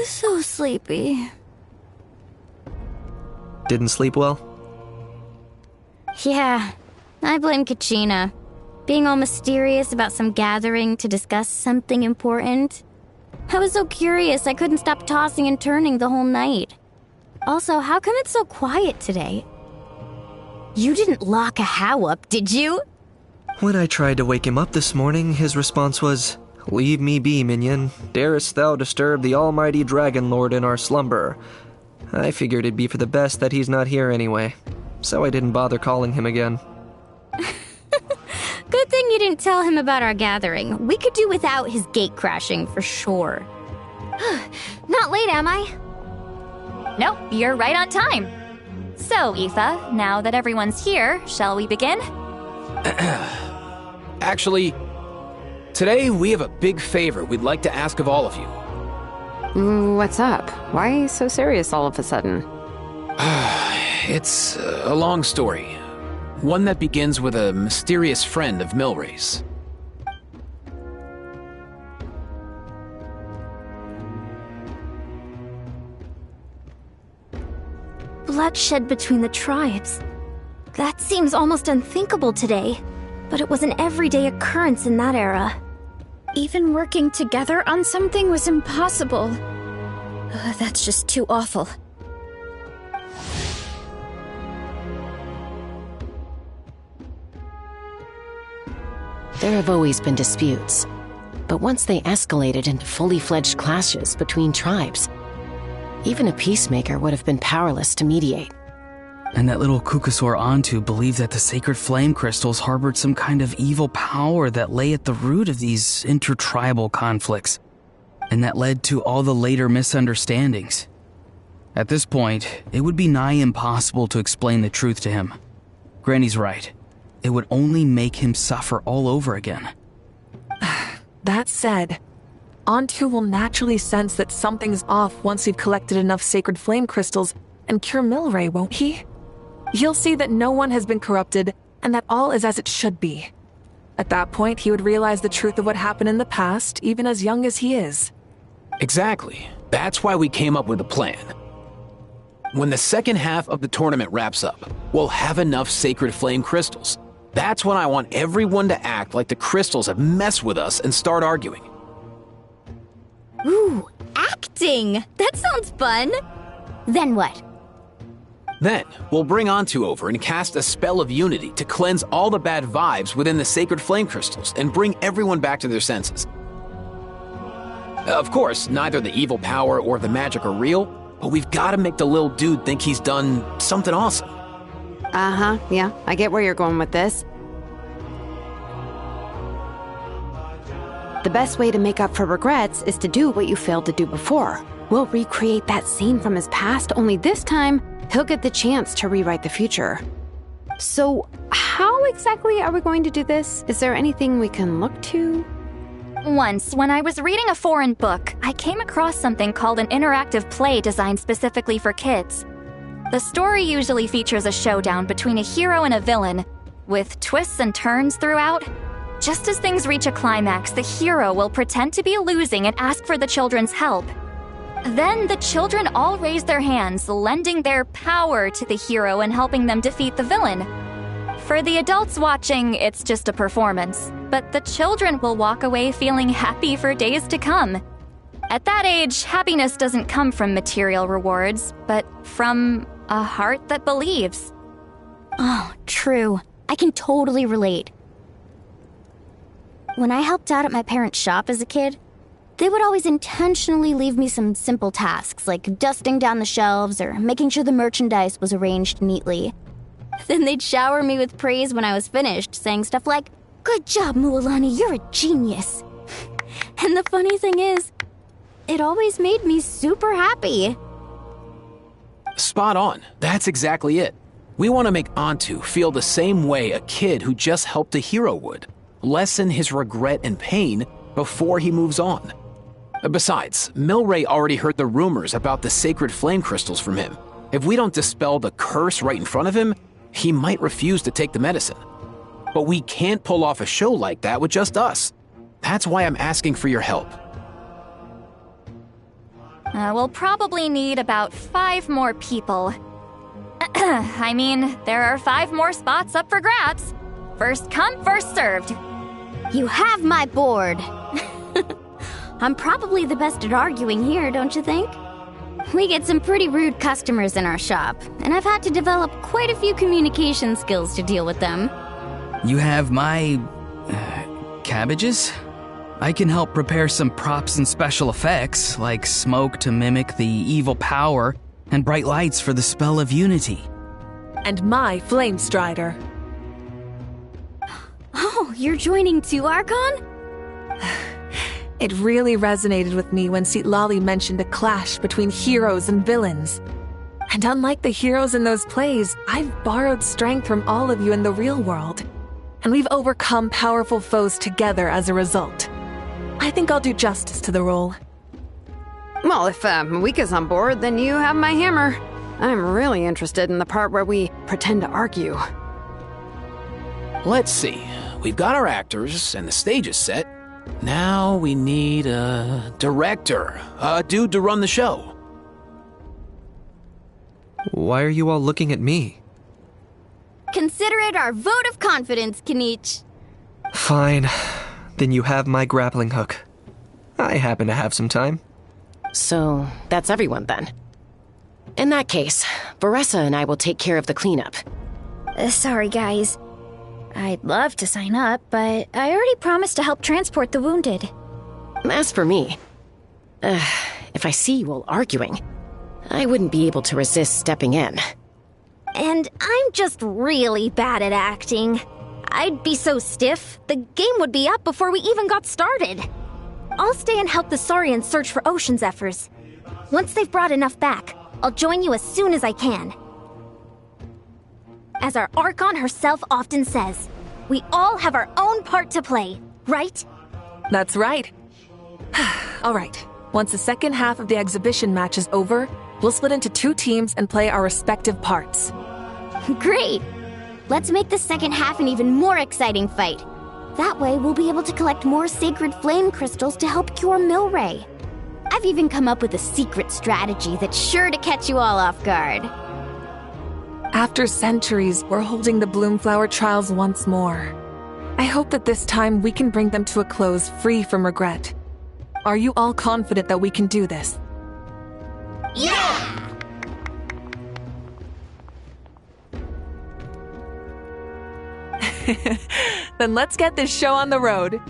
So sleepy. Didn't sleep well? Yeah, I blame Kachina. Being all mysterious about some gathering to discuss something important. I was so curious I couldn't stop tossing and turning the whole night. Also, how come it's so quiet today? You didn't lock a How up, did you? When I tried to wake him up this morning, his response was, "Leave me be, minion. Darest thou disturb the almighty Dragon Lord in our slumber?" I figured it'd be for the best that he's not here anyway, so I didn't bother calling him again. Good thing you didn't tell him about our gathering. We could do without his gate crashing for sure. Not late, am I? Nope, you're right on time. So, Aoife, now that everyone's here, shall we begin? Actually, today we have a big favor we'd like to ask of all of you. What's up? Why so serious all of a sudden? It's a long story. One that begins with a mysterious friend of Milray's. Bloodshed between the tribes. That seems almost unthinkable today, but it was an everyday occurrence in that era. Even working together on something was impossible. That's just too awful. There have always been disputes, but once they escalated into fully fledged clashes between tribes, even a peacemaker would have been powerless to mediate. And that little Kukasaur Antu believed that the sacred flame crystals harbored some kind of evil power that lay at the root of these intertribal conflicts, and that led to all the later misunderstandings. At this point, it would be nigh impossible to explain the truth to him. Granny's right. It would only make him suffer all over again. That said, Antu will naturally sense that something's off once we've collected enough sacred flame crystals and cure Milray, won't he? He'll see that no one has been corrupted and that all is as it should be. At that point, he would realize the truth of what happened in the past, even as young as he is. Exactly. That's why we came up with a plan. When the second half of the tournament wraps up, we'll have enough sacred flame crystals. That's when I want everyone to act like the crystals have messed with us and start arguing. Ooh, acting! That sounds fun! Then what? Then, we'll bring Antu over and cast a spell of unity to cleanse all the bad vibes within the sacred flame crystals and bring everyone back to their senses. Of course, neither the evil power or the magic are real, but we've got to make the little dude think he's done something awesome. Uh-huh, yeah, I get where you're going with this. The best way to make up for regrets is to do what you failed to do before. We'll recreate that scene from his past, only this time, he'll get the chance to rewrite the future. So, how exactly are we going to do this? Is there anything we can look to? Once, when I was reading a foreign book, I came across something called an interactive play designed specifically for kids. The story usually features a showdown between a hero and a villain, with twists and turns throughout. Just as things reach a climax, the hero will pretend to be losing and ask for the children's help. Then the children all raise their hands, lending their power to the hero and helping them defeat the villain. For the adults watching, it's just a performance, but the children will walk away feeling happy for days to come. At that age, happiness doesn't come from material rewards, but from a heart that believes. Oh, true. I can totally relate. When I helped out at my parents' shop as a kid, they would always intentionally leave me some simple tasks, like dusting down the shelves or making sure the merchandise was arranged neatly. Then they'd shower me with praise when I was finished, saying stuff like, "Good job, Mualani, you're a genius." And the funny thing is, it always made me super happy. Spot on. That's exactly it. We want to make Antu feel the same way a kid who just helped a hero would. Lessen his regret and pain before he moves on. Besides, Milray already heard the rumors about the sacred flame crystals from him. If we don't dispel the curse right in front of him, he might refuse to take the medicine. But we can't pull off a show like that with just us. That's why I'm asking for your help. We'll probably need about 5 more people. I mean, there are 5 more spots up for grabs. First come, first served. You have my board. I'm probably the best at arguing here, don't you think? We get some pretty rude customers in our shop, and I've had to develop quite a few communication skills to deal with them. You have my... cabbages? I can help prepare some props and special effects, like smoke to mimic the evil power, and bright lights for the spell of unity. And my flame strider. Oh, you're joining too, Archon? It really resonated with me when Citlali mentioned a clash between heroes and villains. And unlike the heroes in those plays, I've borrowed strength from all of you in the real world. And we've overcome powerful foes together as a result. I think I'll do justice to the role. Well, if Mika's on board, then you have my hammer. I'm really interested in the part where we pretend to argue. Let's see. We've got our actors, and the stage is set. Now we need a director, a dude to run the show. Why are you all looking at me? Consider it our vote of confidence, Kanich. Fine. Then you have my grappling hook. I happen to have some time. So, that's everyone then. In that case, Varessa and I will take care of the cleanup. Sorry, guys. I'd love to sign up, but I already promised to help transport the wounded. As for me, if I see you all arguing, I wouldn't be able to resist stepping in. And I'm just really bad at acting. I'd be so stiff, the game would be up before we even got started. I'll stay and help the Saurians search for Ocean Zephyrs. Once they've brought enough back, I'll join you as soon as I can. As our Archon herself often says, we all have our own part to play, right? That's right. All right. Once the second half of the exhibition match is over, we'll split into 2 teams and play our respective parts. Great! Let's make the second half an even more exciting fight. That way, we'll be able to collect more sacred flame crystals to help cure Milray. I've even come up with a secret strategy that's sure to catch you all off guard. After centuries, we're holding the Bloomflower trials once more. I hope that this time we can bring them to a close free from regret. Are you all confident that we can do this? Yeah! Then let's get this show on the road.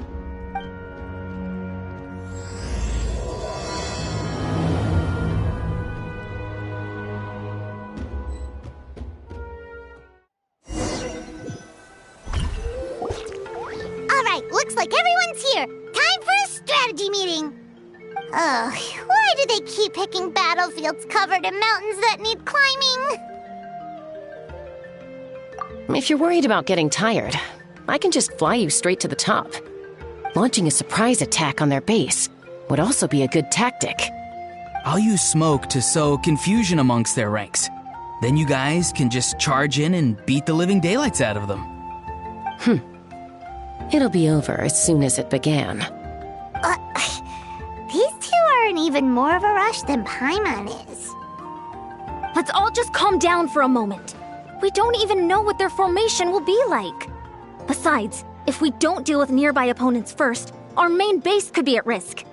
Alright, looks like everyone's here. Time for a strategy meeting. Ugh, why do they keep picking battlefields covered in mountains that need climbing? If you're worried about getting tired, I can just fly you straight to the top. Launching a surprise attack on their base would also be a good tactic. I'll use smoke to sow confusion amongst their ranks. Then you guys can just charge in and beat the living daylights out of them. It'll be over as soon as it began. These 2 are in even more of a rush than Paimon is. Let's all just calm down for a moment. We don't even know what their formation will be like. Besides, if we don't deal with nearby opponents first, our main base could be at risk.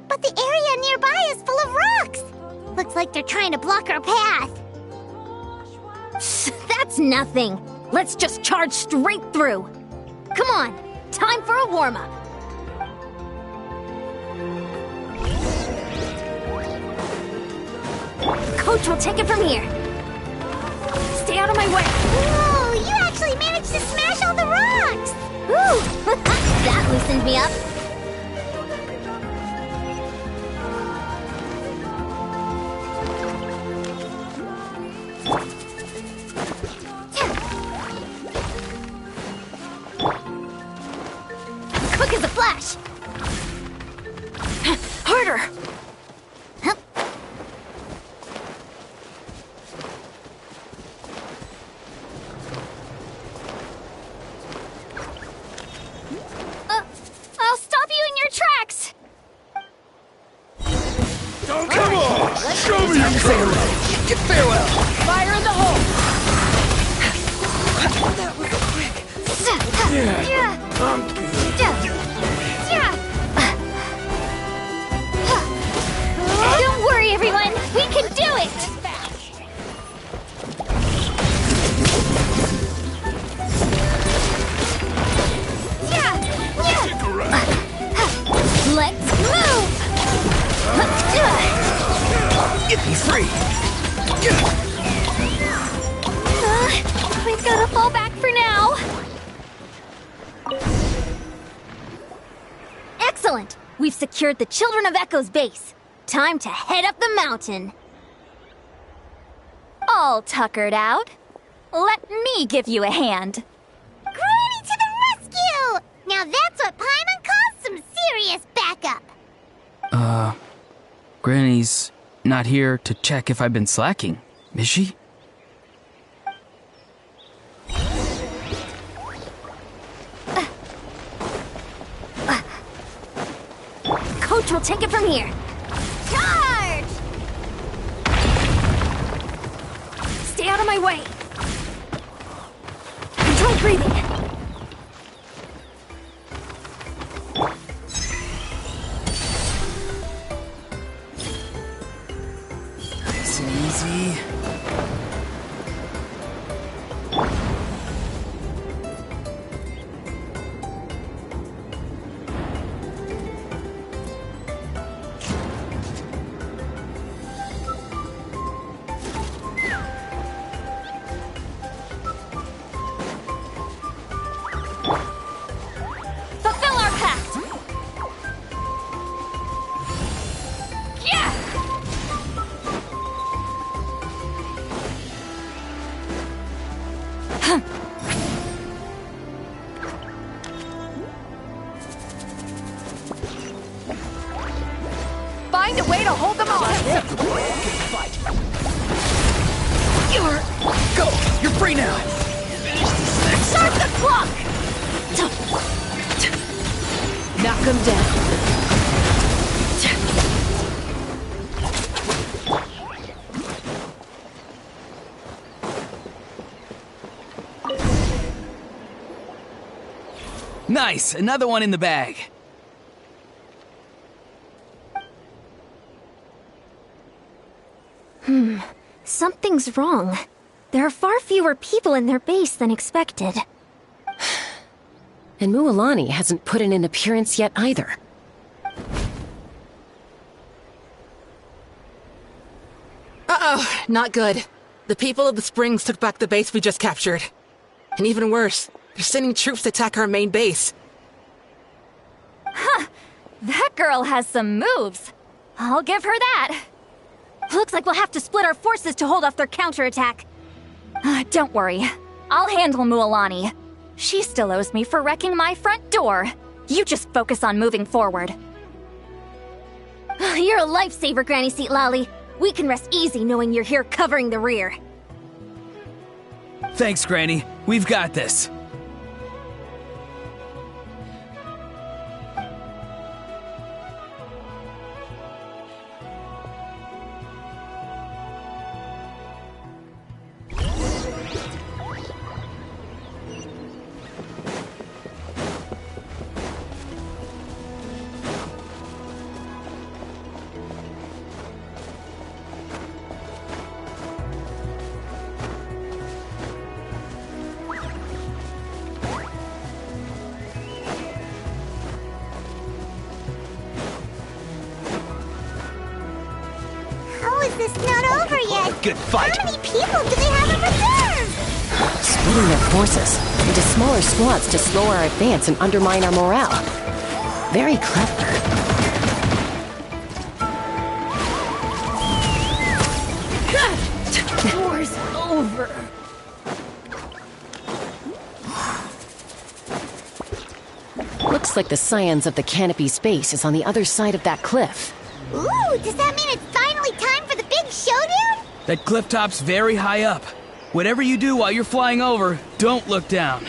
But the area nearby is full of rocks! Looks like they're trying to block our path. That's nothing. Let's just charge straight through. Come on, time for a warm-up. Coach will take it from here. Stay out of my way. Whoa, you actually managed to smash all the rocks! Woo! That loosened me up. Quick as a flash. Harder. I'll stop you in your tracks. Oh, come on! Show me your farewell! Get farewell! Fire in the hole! Yeah, I'm good. Don't worry, everyone. We can do it. Let's move. Get me free! We've got to fall back for now. Excellent. We've secured the Children of Echo's base. Time to head up the mountain. All tuckered out. Let me give you a hand. Granny to the rescue! Now that's what Paimon calls some serious backup. Granny's not here to check if I've been slacking, is she? Coach will take it from here. Charge! Stay out of my way. Control breathing. Nice and easy. Fulfill our pact! Yeah! Find a way to hold them off! Go! You're free now! Start the clock! Knock him down. Nice, another one in the bag. Something's wrong. There are far fewer people in their base than expected. And Mualani hasn't put in an appearance yet either. Uh-oh, not good. The people of the Springs took back the base we just captured. And even worse, they're sending troops to attack our main base. That girl has some moves. I'll give her that. Looks like we'll have to split our forces to hold off their counterattack. Don't worry. I'll handle Mualani. She still owes me for wrecking my front door. You just focus on moving forward. You're a lifesaver, Granny Seat Lolly. We can rest easy knowing you're here covering the rear. Thanks, Granny. We've got this. is this not over yet? Good fight. How many people do they have in reserve? Splitting their forces into smaller squads to slow our advance and undermine our morale. Very clever. War's over. Looks like the scions of the Canopy's base is on the other side of that cliff. Ooh, does that mean it's finally time for the big showdown? That cliff top's very high up. Whatever you do while you're flying over, don't look down.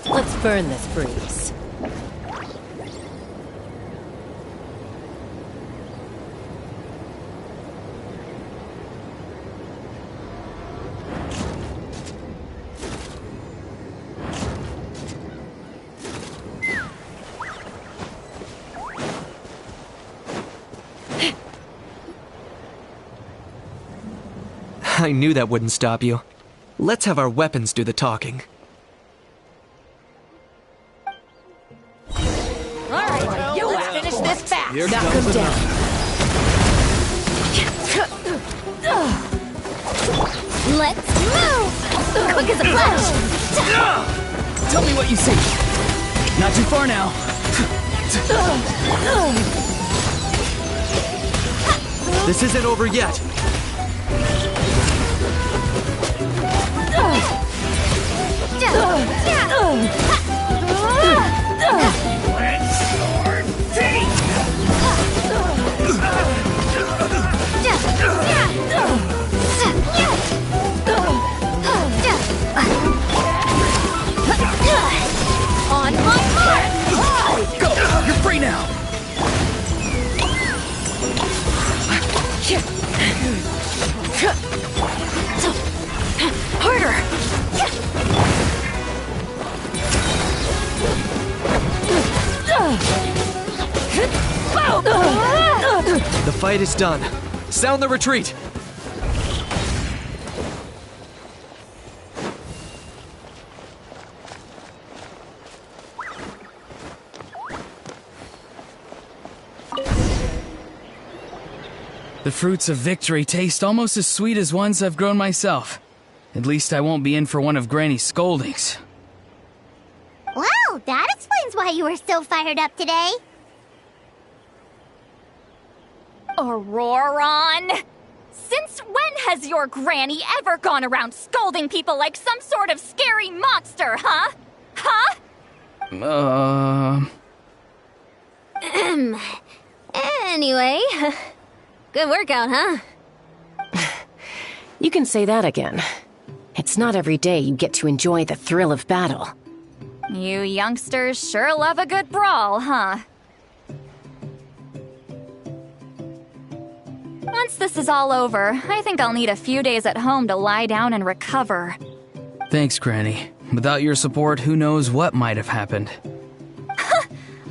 Let's burn this breeze. I knew that wouldn't stop you. Let's have our weapons do the talking. Alright, you finish this fast! Here Knock comes him down. Let's move! Quick as a flash! Tell me what you see. Not too far now. This isn't over yet. On my mark! Go! You're free now! Harder! The fight is done. Sound the retreat! The fruits of victory taste almost as sweet as ones I've grown myself. At least I won't be in for one of Granny's scoldings. Well, that explains why you were so fired up today. Auroron! Since when has your granny ever gone around scolding people like some sort of scary monster, huh? Huh? Anyway, good workout, huh? You can say that again. It's not every day you get to enjoy the thrill of battle. You youngsters sure love a good brawl, huh? Once this is all over, I think I'll need a few days at home to lie down and recover. Thanks, Granny. Without your support, who knows what might have happened.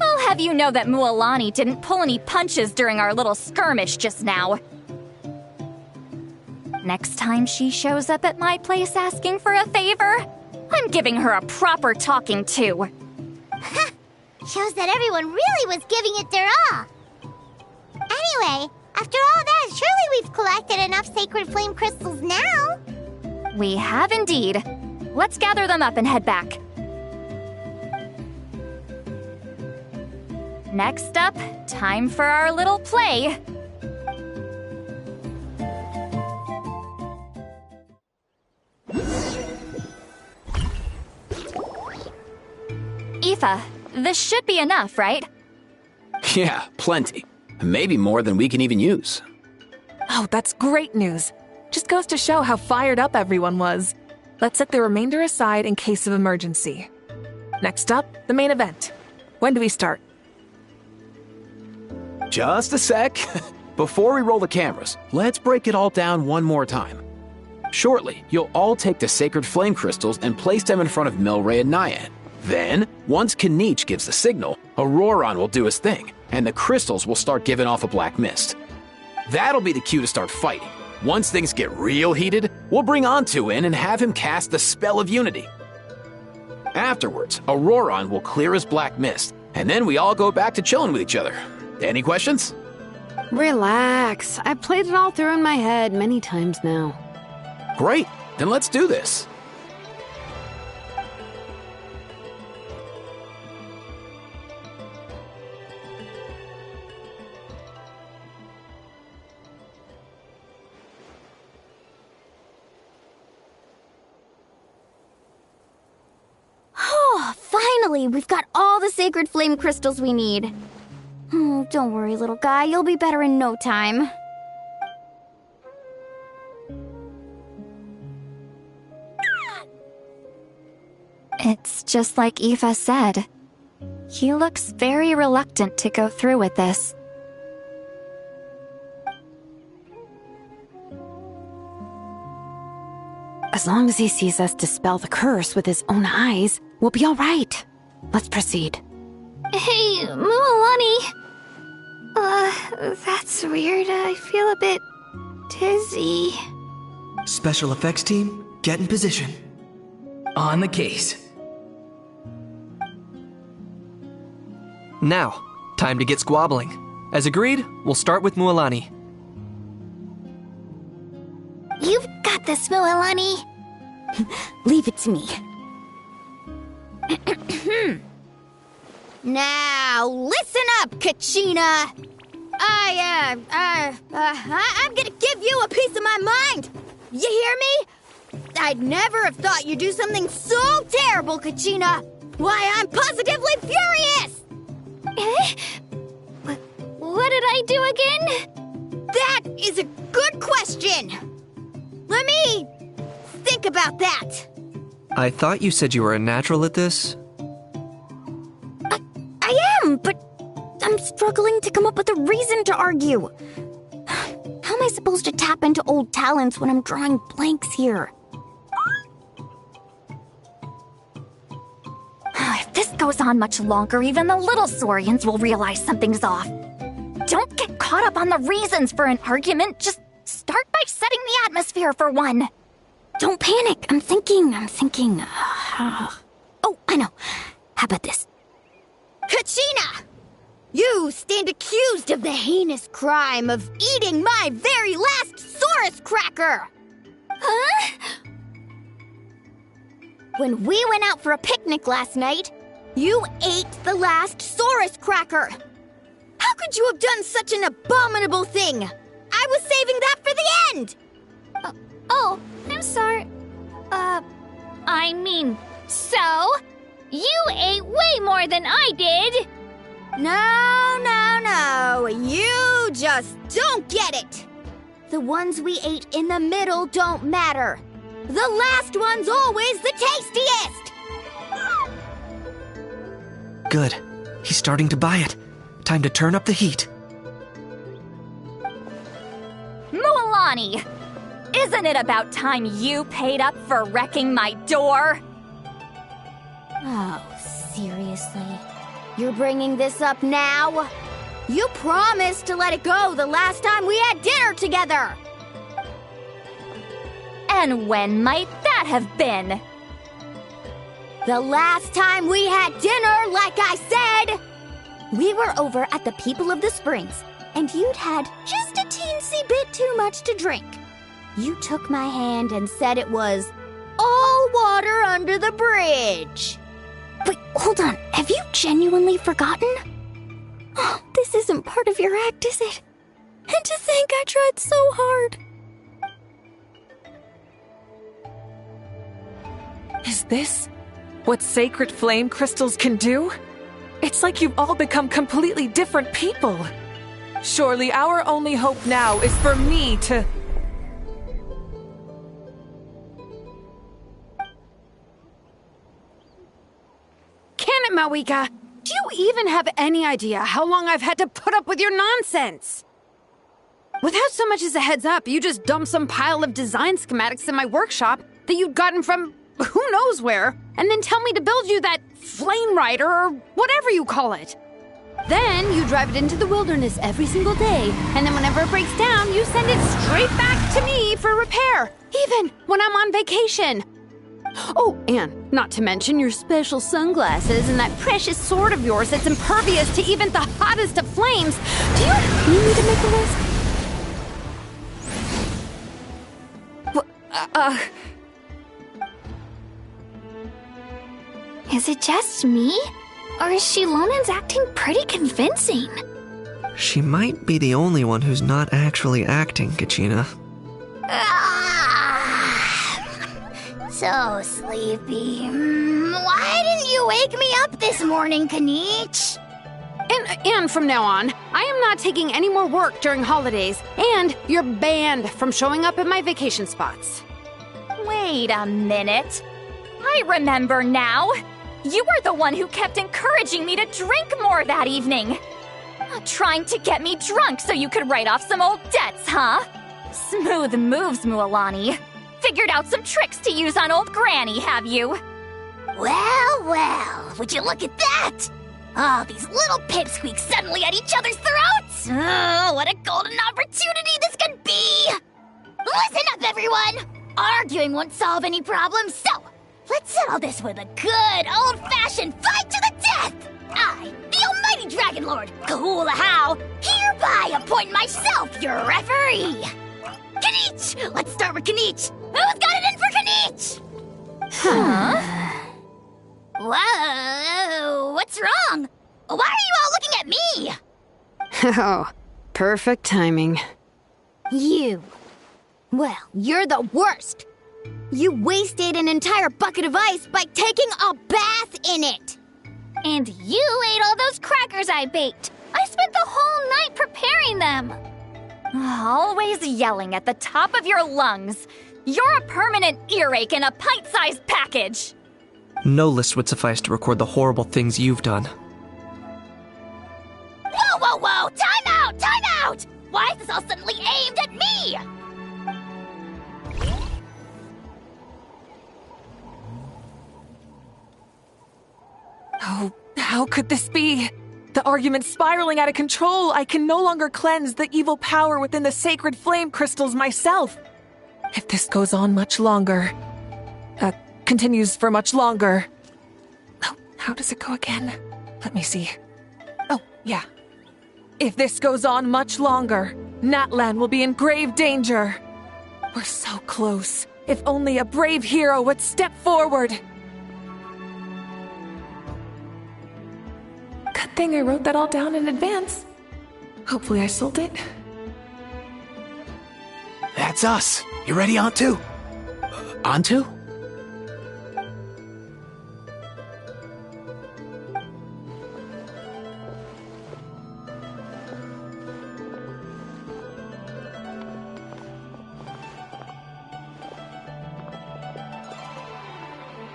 I'll have you know that Mualani didn't pull any punches during our little skirmish just now. Next time she shows up at my place asking for a favor, I'm giving her a proper talking to. Shows that everyone really was giving it their all. Anyway, after all that, surely we've collected enough sacred flame crystals now. We have indeed. Let's gather them up and head back. Next up, time for our little play. Aoife, this should be enough, right? Yeah, plenty. Maybe more than we can even use. Oh, that's great news. Just goes to show how fired up everyone was. Let's set the remainder aside in case of emergency. Next up, the main event. When do we start? Just a sec. Before we roll the cameras, let's break it all down one more time. Shortly, you'll all take the sacred flame crystals and place them in front of Milray and Nyan. Then, once Kanich gives the signal, Auroron will do his thing, and the crystals will start giving off a black mist. That'll be the cue to start fighting. Once things get real heated, we'll bring Antu in and have him cast the spell of unity. Afterwards, Auroron will clear his black mist, And then we all go back to chilling with each other. Any questions? Relax. I've played it all through in my head many times now. Great, then let's do this. Finally, we've got all the sacred flame crystals we need. Don't worry, little guy. You'll be better in no time. It's just like Eva said. He looks very reluctant to go through with this. As long as he sees us dispel the curse with his own eyes, we'll be all right. Let's proceed. Hey, Mualani. That's weird. I feel a bit dizzy. Special effects team, get in position. On the case. Now, time to get squabbling. As agreed, we'll start with Mualani. You've got this, Mualani. Leave it to me. Now, listen up, Kachina. I'm gonna give you a piece of my mind. You hear me? I'd never have thought you'd do something so terrible, Kachina. Why, I'm positively furious. What did I do again? That is a good question. Let me think about that. I thought you said you were a natural at this. I am, but I'm struggling to come up with a reason to argue. How am I supposed to tap into old talents when I'm drawing blanks here? If this goes on much longer, even the little Saurians will realize something's off. Don't get caught up on the reasons for an argument. Just start by setting the atmosphere for one. Don't panic. I'm thinking. Oh, I know. How about this? Kachina! You stand accused of the heinous crime of eating my very last Saurus cracker! Huh? When we went out for a picnic last night, you ate the last Saurus cracker! How could you have done such an abominable thing? I was saving that for the end! Oh, I'm sorry. I mean, so? You ate way more than I did! No. You just don't get it! The ones we ate in the middle don't matter. The last one's always the tastiest! Good. He's starting to buy it. Time to turn up the heat. Mualani! Isn't it about time you paid up for wrecking my door? Oh, seriously? You're bringing this up now? You promised to let it go the last time we had dinner together! And when might that have been? The last time we had dinner, like I said! We were over at the People of the Springs, and you'd had just a teensy bit too much to drink. You took my hand and said it was all water under the bridge. Wait, hold on. Have you genuinely forgotten? Oh, this isn't part of your act, is it? And to think I tried so hard. Is this what sacred flame crystals can do? It's like you've all become completely different people. Surely our only hope now is for me to... Can it, Mawika? Do you even have any idea how long I've had to put up with your nonsense? Without so much as a heads up, you just dumped some pile of design schematics in my workshop that you'd gotten from who knows where, and then tell me to build you that flame rider or whatever you call it. Then you drive it into the wilderness every single day, and then whenever it breaks down, you send it straight back to me for repair, even when I'm on vacation. Oh, and Not to mention your special sunglasses and that precious sword of yours that's impervious to even the hottest of flames. Do you need me to make a list? Is it just me? Or is Shilonin's acting pretty convincing? She might be the only one who's not actually acting, Kachina. So sleepy. Why didn't you wake me up this morning, Kanich? And from now on, I am not taking any more work during holidays, and you're banned from showing up at my vacation spots. Wait a minute. I remember now. You were the one who kept encouraging me to drink more that evening. Trying to get me drunk so you could write off some old debts, huh? Smooth moves, Mualani. Figured out some tricks to use on old Granny, have you? Well, would you look at that? Oh, these little pipsqueaks suddenly at each other's throats! Oh, what a golden opportunity this could be! Listen up, everyone! Arguing won't solve any problems, so let's settle this with a good old-fashioned fight to the death! I, the almighty Dragon Lord, Kahula, hereby appoint myself your referee! Kanich! Let's start with Kanich! Who's got it in for Kanich? Huh? Whoa, what's wrong? Why are you all looking at me? Oh, perfect timing. You. Well, you're the worst. You wasted an entire bucket of ice by taking a bath in it. And you ate all those crackers I baked. I spent the whole night preparing them. Always yelling at the top of your lungs. You're a permanent earache in a pint-sized package. No list would suffice to record the horrible things you've done. Whoa! Time out! Why is this all suddenly aimed at me? Oh, how could this be? The argument's spiraling out of control. I can no longer cleanse the evil power within the sacred flame crystals myself. If this goes on much longer, continues for much longer. Oh, how does it go again? Let me see. Oh, yeah. If this goes on much longer, Natlan will be in grave danger. We're so close. If only a brave hero would step forward. Good thing I wrote that all down in advance. Hopefully I sold it. That's us. You ready, Antu? Antu?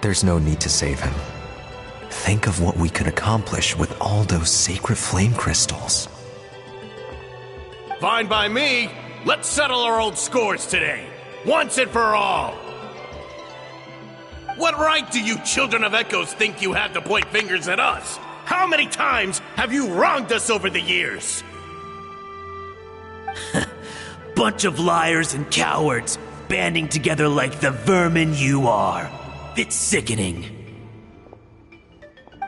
There's no need to save him. Think of what we could accomplish with all those sacred flame crystals. Fine by me. Let's settle our old scores today, once and for all. What right do you children of Echoes think you have to point fingers at us? How many times have you wronged us over the years? Bunch of liars and cowards, banding together like the vermin you are. It's sickening.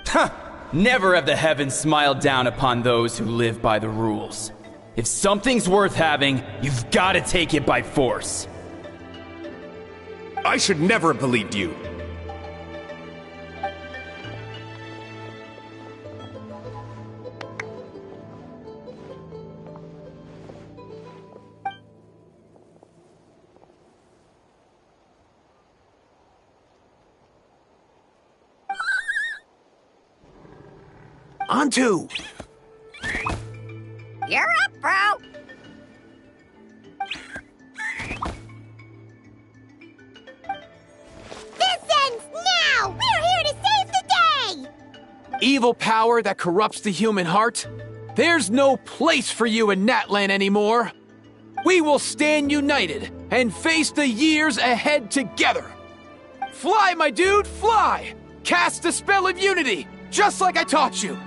Huh! Never have the heavens smiled down upon those who live by the rules. If something's worth having, you've got to take it by force. I should never have believed you. Antu! You're up, bro! This ends now! We're here to save the day! Evil power that corrupts the human heart? There's no place for you in Natlan anymore. We will stand united and face the years ahead together. Fly, my dude, fly! Cast the spell of unity, just like I taught you.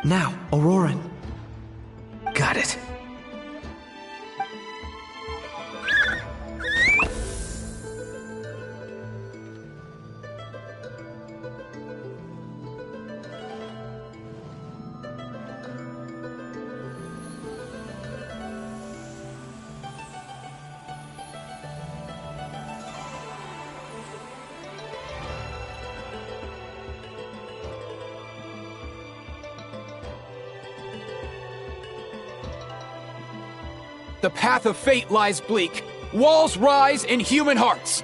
Now, Auroran. Got it. The path of fate lies bleak. Walls rise in human hearts.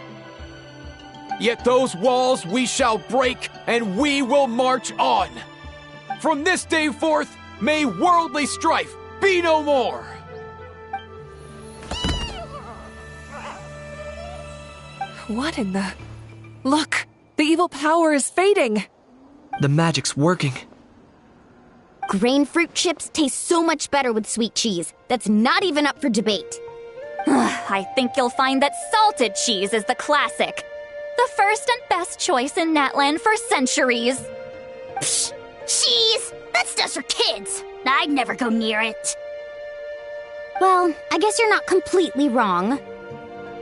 Yet those walls we shall break, and we will march on. From this day forth, may worldly strife be no more. What in the... Look! The evil power is fading! The magic's working. Grain fruit chips taste so much better with sweet cheese. That's not even up for debate. I think you'll find that salted cheese is the classic. The first and best choice in Natland for centuries. Psh! Cheese! That stuff's for kids! I'd never go near it. Well, I guess you're not completely wrong.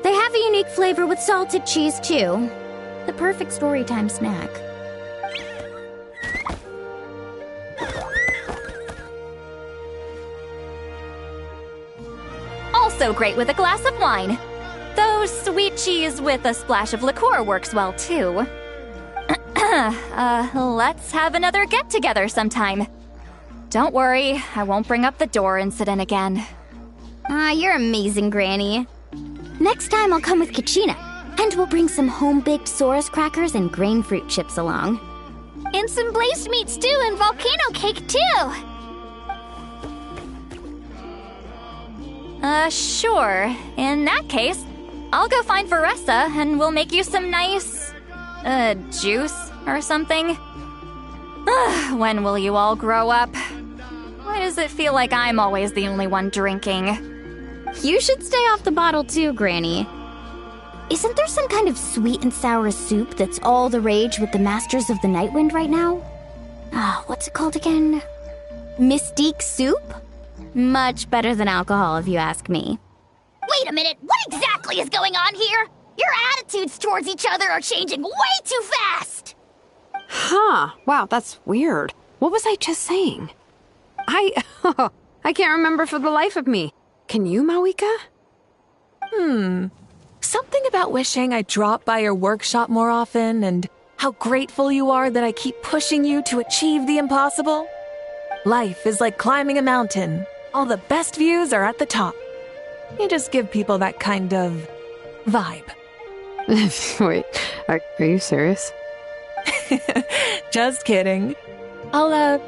They have a unique flavor with salted cheese, too. The perfect storytime snack. Also great with a glass of wine. Though sweet cheese with a splash of liqueur works well, too. Let's have another get-together sometime. Don't worry, I won't bring up the door incident again. You're amazing, Granny. Next time I'll come with Kachina, and we'll bring some home-baked Saurus crackers and grain fruit chips along. And some blazed meat stew and volcano cake, too! Sure. In that case, I'll go find Veressa and we'll make you some nice... juice or something. When will you all grow up? Why does it feel like I'm always the only one drinking? You should stay off the bottle too, Granny. Isn't there some kind of sweet and sour soup that's all the rage with the Masters of the Nightwind right now? What's it called again? Mystique soup? Much better than alcohol, if you ask me. Wait a minute, what exactly is going on here? Your attitudes towards each other are changing way too fast! Huh. Wow, that's weird. What was I just saying? I can't remember for the life of me. Can you, Mawika? Something about wishing I'd drop by your workshop more often and how grateful you are that I keep pushing you to achieve the impossible. Life is like climbing a mountain. All the best views are at the top. You just give people that kind of vibe. Wait, are you serious? Just kidding. I'll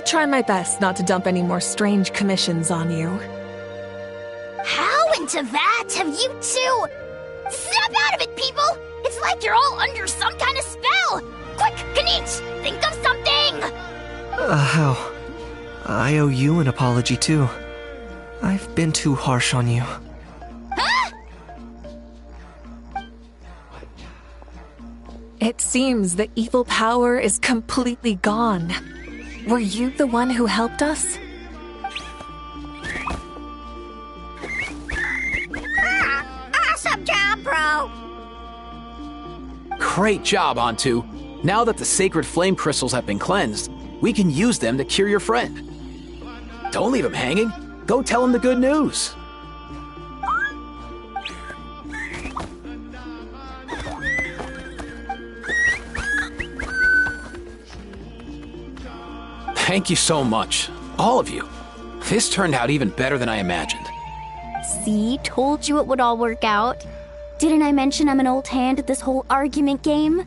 try my best not to dump any more strange commissions on you. How into that have you two? Snap out of it, people! It's like you're all under some kind of spell! Quick, Kanich, think of something! How? I owe you an apology, too. I've been too harsh on you. Huh? It seems the evil power is completely gone. Were you the one who helped us? Awesome job, bro! Great job, Antu. Now that the sacred flame crystals have been cleansed, we can use them to cure your friend. Don't leave him hanging. Go tell him the good news. Thank you so much, all of you. This turned out even better than I imagined. See, told you it would all work out. Didn't I mention I'm an old hand at this whole argument game?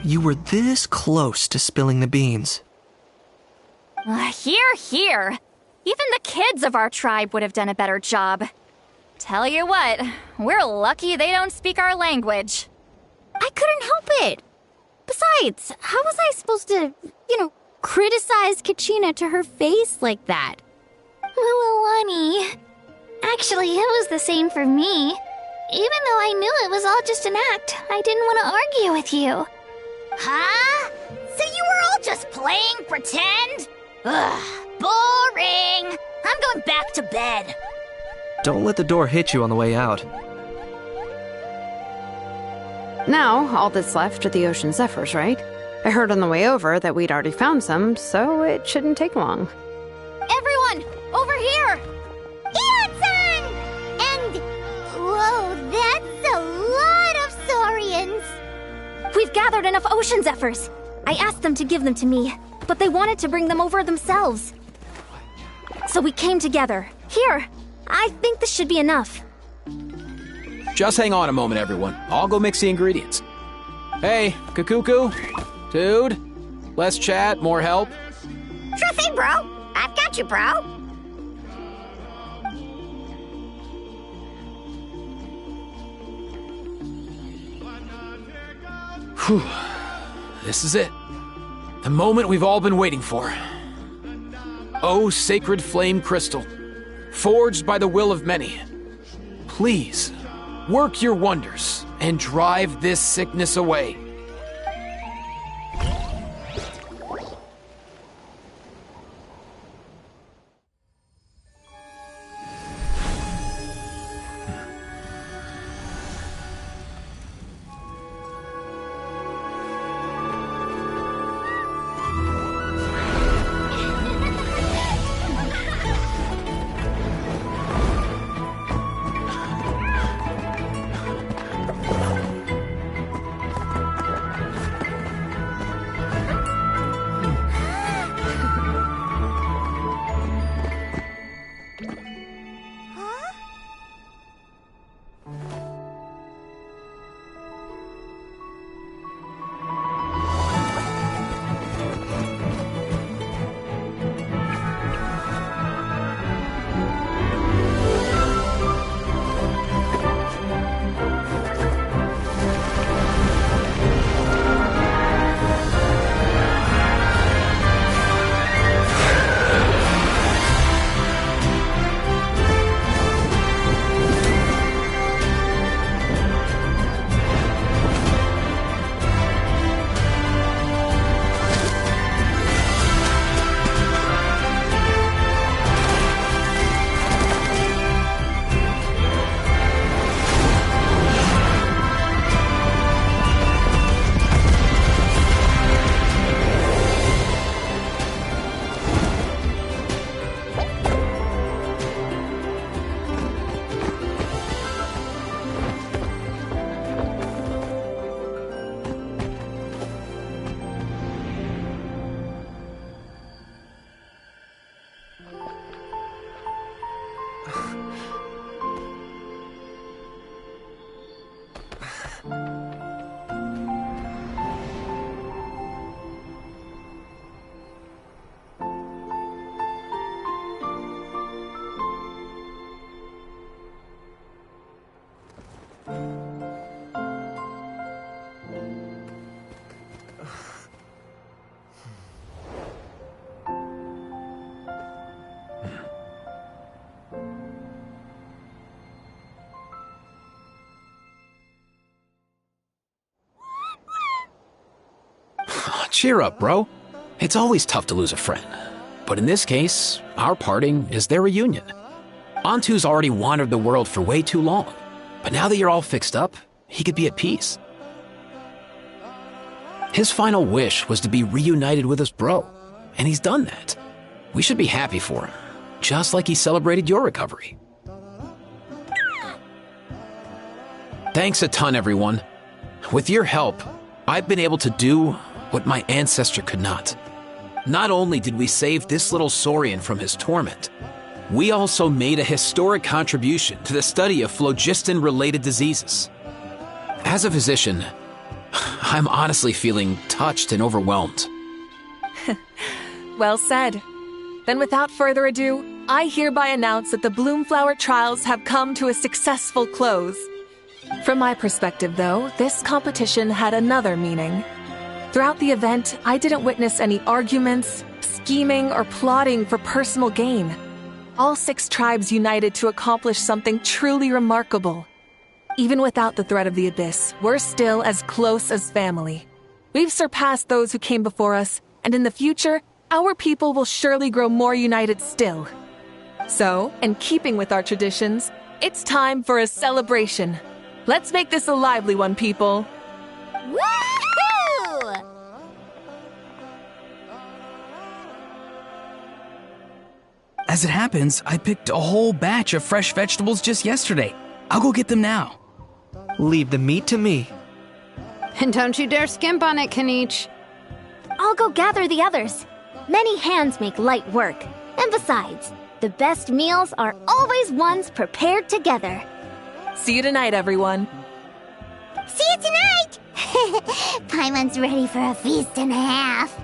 You were this close to spilling the beans. Here. Even the kids of our tribe would have done a better job. Tell you what, we're lucky they don't speak our language. I couldn't help it. Besides, how was I supposed to, criticize Kachina to her face like that? Lani. Actually, it was the same for me. Even though I knew it was all just an act, I didn't want to argue with you. Huh? So you were all just playing pretend? Ugh, boring. I'm going back to bed. Don't let the door hit you on the way out. Now, all that's left are the ocean zephyrs, right? I heard on the way over that we'd already found some, so it shouldn't take long. Everyone, over here! Ian-san! And... whoa, that's a lot of saurians. We've gathered enough ocean zephyrs. I asked them to give them to me, but they wanted to bring them over themselves. So we came together. Here, I think this should be enough. Just hang on a moment, everyone. I'll go mix the ingredients. Hey, Kakuku, dude, less chat, more help. Sure thing, bro. I've got you, bro. Whew. This is it. The moment we've all been waiting for. Oh, sacred flame crystal, forged by the will of many. Please, work your wonders and drive this sickness away. Cheer up, bro. It's always tough to lose a friend. But in this case, our parting is their reunion. Antu's already wandered the world for way too long. But now that you're all fixed up, he could be at peace. His final wish was to be reunited with his bro. And he's done that. We should be happy for him. Just like he celebrated your recovery. Thanks a ton, everyone. With your help, I've been able to do what my ancestor could not. Not only did we save this little Saurian from his torment, we also made a historic contribution to the study of phlogiston-related diseases. As a physician, I'm honestly feeling touched and overwhelmed. Well said. Then without further ado, I hereby announce that the Bloomflower trials have come to a successful close. From my perspective, though, this competition had another meaning. Throughout the event, I didn't witness any arguments, scheming, or plotting for personal gain. All 6 tribes united to accomplish something truly remarkable. Even without the threat of the Abyss, we're still as close as family. We've surpassed those who came before us, and in the future, our people will surely grow more united still. So, in keeping with our traditions, it's time for a celebration. Let's make this a lively one, people. Woohoo! As it happens, I picked a whole batch of fresh vegetables just yesterday. I'll go get them now. Leave the meat to me. And don't you dare skimp on it, Kanich. I'll go gather the others. Many hands make light work. And besides, The best meals are always ones prepared together. See you tonight, everyone. See you tonight! Paimon's ready for a feast and a half.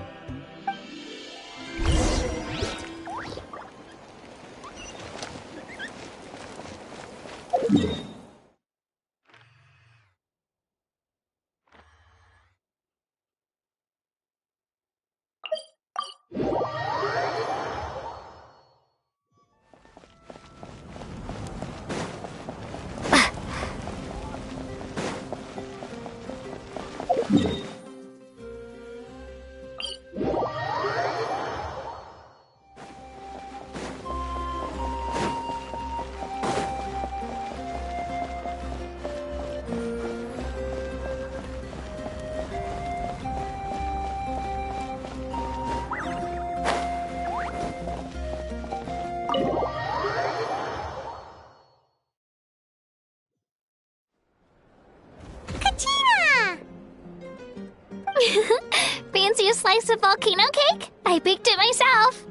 Fancy a slice of volcano cake? I baked it myself.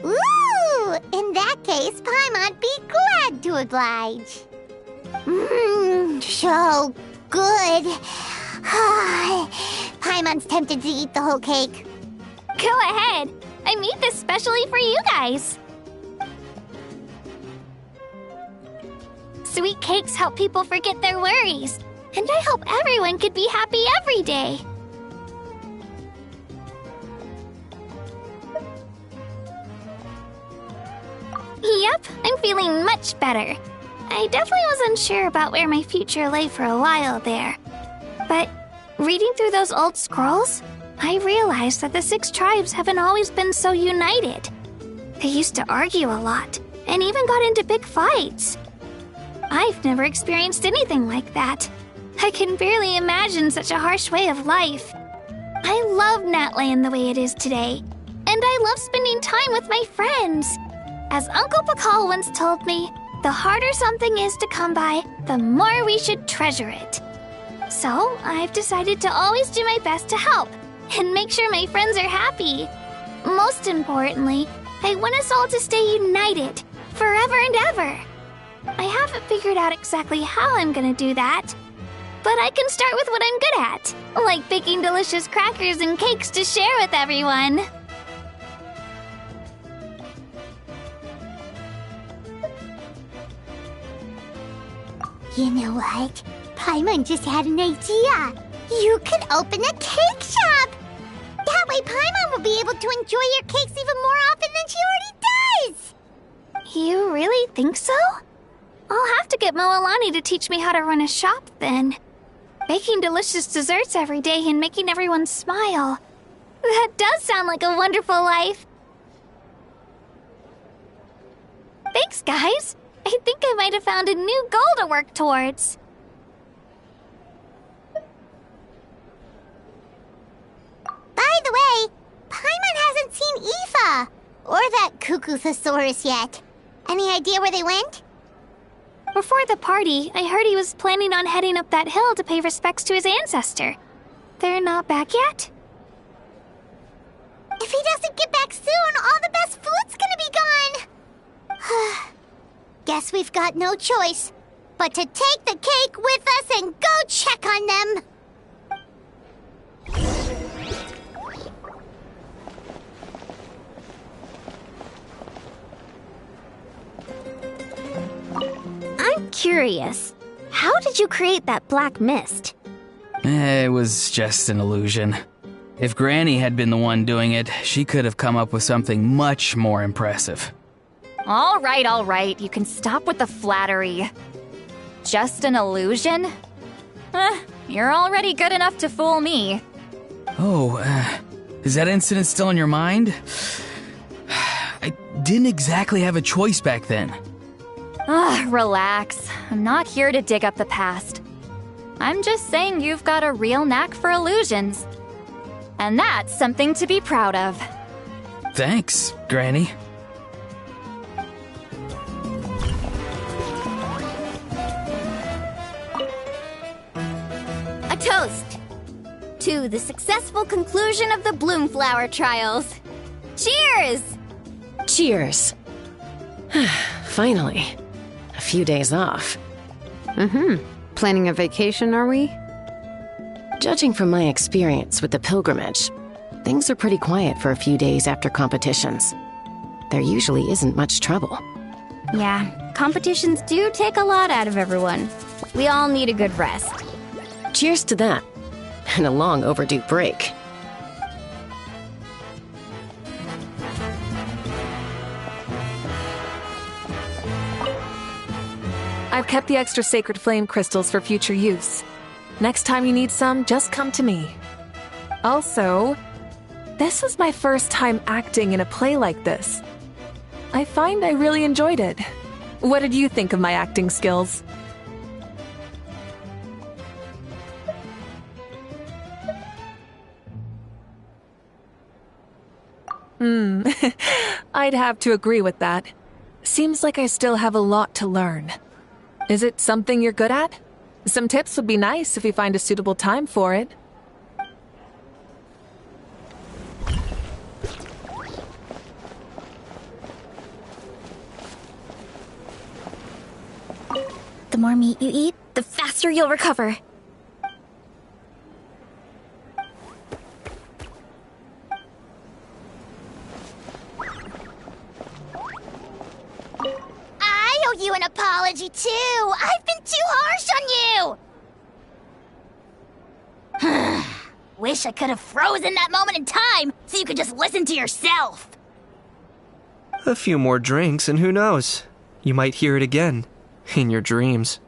Ooh! In that case, Paimon'd be glad to oblige. Mmm, so good. Paimon's tempted to eat the whole cake. Go ahead. I made this specially for you guys. Sweet cakes help people forget their worries. And I hope everyone could be happy every day. Yep, I'm feeling much better. I definitely was unsure about where my future lay for a while there. But reading through those old scrolls, I realized that the 6 tribes haven't always been so united. They used to argue a lot, and even got into big fights. I've never experienced anything like that. I can barely imagine such a harsh way of life. I love Natland the way it is today, and I love spending time with my friends. As Uncle Pakal once told me, the harder something is to come by, the more we should treasure it. So I've decided to always do my best to help and make sure my friends are happy. Most importantly, I want us all to stay united, forever and ever. I haven't figured out exactly how I'm gonna do that, but I can start with what I'm good at, like baking delicious crackers and cakes to share with everyone. You know what? Paimon just had an idea. You could open a cake shop. That way Paimon will be able to enjoy your cakes even more often than she already does. You really think so? I'll have to get Moalani to teach me how to run a shop then. Baking delicious desserts every day and making everyone smile. That does sound like a wonderful life. Thanks, guys. I think I might have found a new goal to work towards. By the way, Paimon hasn't seen Aoife or that Cuckoo-thosaurus yet. Any idea where they went? Before the party, I heard he was planning on heading up that hill to pay respects to his ancestor. They're not back yet? If he doesn't get back soon, all the best food's gonna be gone. Guess we've got no choice but to take the cake with us and go check on them. I'm curious. How did you create that black mist? It was just an illusion. If Granny had been the one doing it, she could have come up with something much more impressive. All right, you can stop with the flattery. Just an illusion? You're already good enough to fool me. Oh, is that incident still in your mind? I didn't exactly have a choice back then. Relax. I'm not here to dig up the past. I'm just saying you've got a real knack for illusions. And that's something to be proud of. Thanks, Granny. A toast to the successful conclusion of the Bloomflower trials. Cheers! Cheers. Finally. A few days off. Planning a vacation, are we? Judging from my experience with the pilgrimage, things are pretty quiet for a few days after competitions. There usually isn't much trouble. Yeah, competitions do take a lot out of everyone. We all need a good rest. Cheers to that. And a long overdue break. I've kept the extra sacred flame crystals for future use. Next time you need some, just come to me. Also, this was my first time acting in a play like this. I find I really enjoyed it. What did you think of my acting skills? I'd have to agree with that. Seems like I still have a lot to learn. Is it something you're good at? Some tips would be nice if you find a suitable time for it. The more meat you eat, the faster you'll recover. I owe you an apology, too. I've been too harsh on you. Wish I could have frozen that moment in time so you could just listen to yourself. A few more drinks, and who knows? You might hear it again. In your dreams.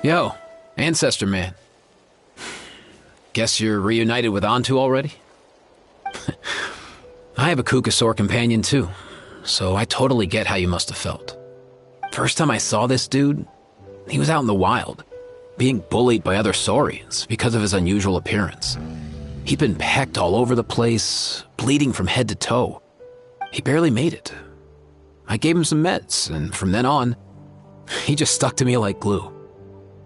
Yo, Ancestor Man. Guess you're reunited with Antu already? I have a Kukasaur companion too, so I totally get how you must have felt. First time I saw this dude, he was out in the wild, being bullied by other saurians because of his unusual appearance. He'd been pecked all over the place, bleeding from head to toe. He barely made it. I gave him some meds, and from then on, he just stuck to me like glue.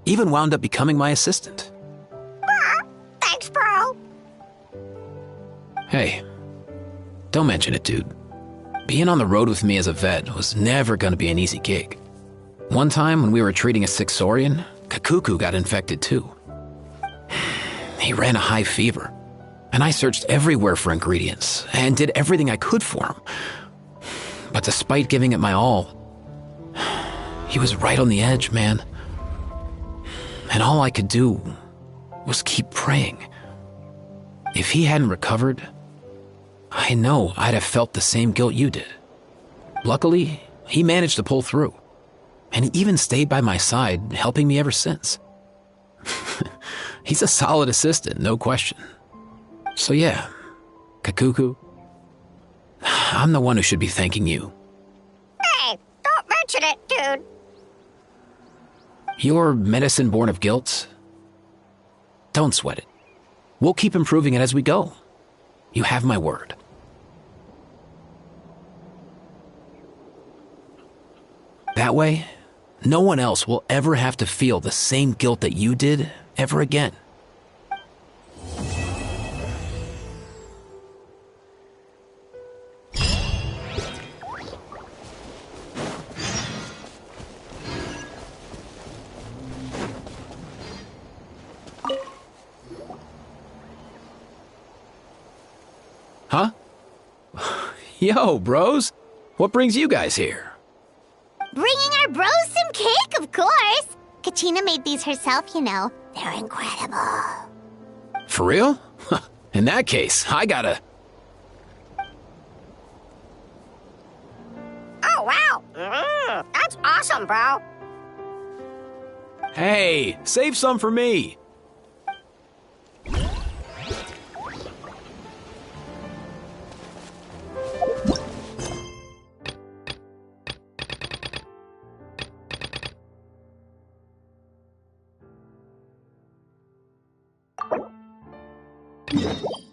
Even wound up becoming my assistant. Thanks, bro. Hey, don't mention it, dude. Being on the road with me as a vet was never gonna be an easy gig. One time when we were treating a sick saurian, Kakuku got infected too. He ran a high fever, and I searched everywhere for ingredients and did everything I could for him. But despite giving it my all, he was right on the edge, man. And all I could do was keep praying. If he hadn't recovered, I know I'd have felt the same guilt you did. Luckily, he managed to pull through. And he even stayed by my side, helping me ever since. He's a solid assistant, no question. So yeah, Kakuku, I'm the one who should be thanking you. Hey, don't mention it, dude. Your medicine born of guilt? Don't sweat it. We'll keep improving it as we go. You have my word. That way, no one else will ever have to feel the same guilt that you did ever again. Huh? Yo, bros. What brings you guys here? Bringing our bros some cake, of course. Kachina made these herself, you know. They're incredible. For real? In that case, I gotta... Oh, wow. That's awesome, bro. Hey, save some for me. You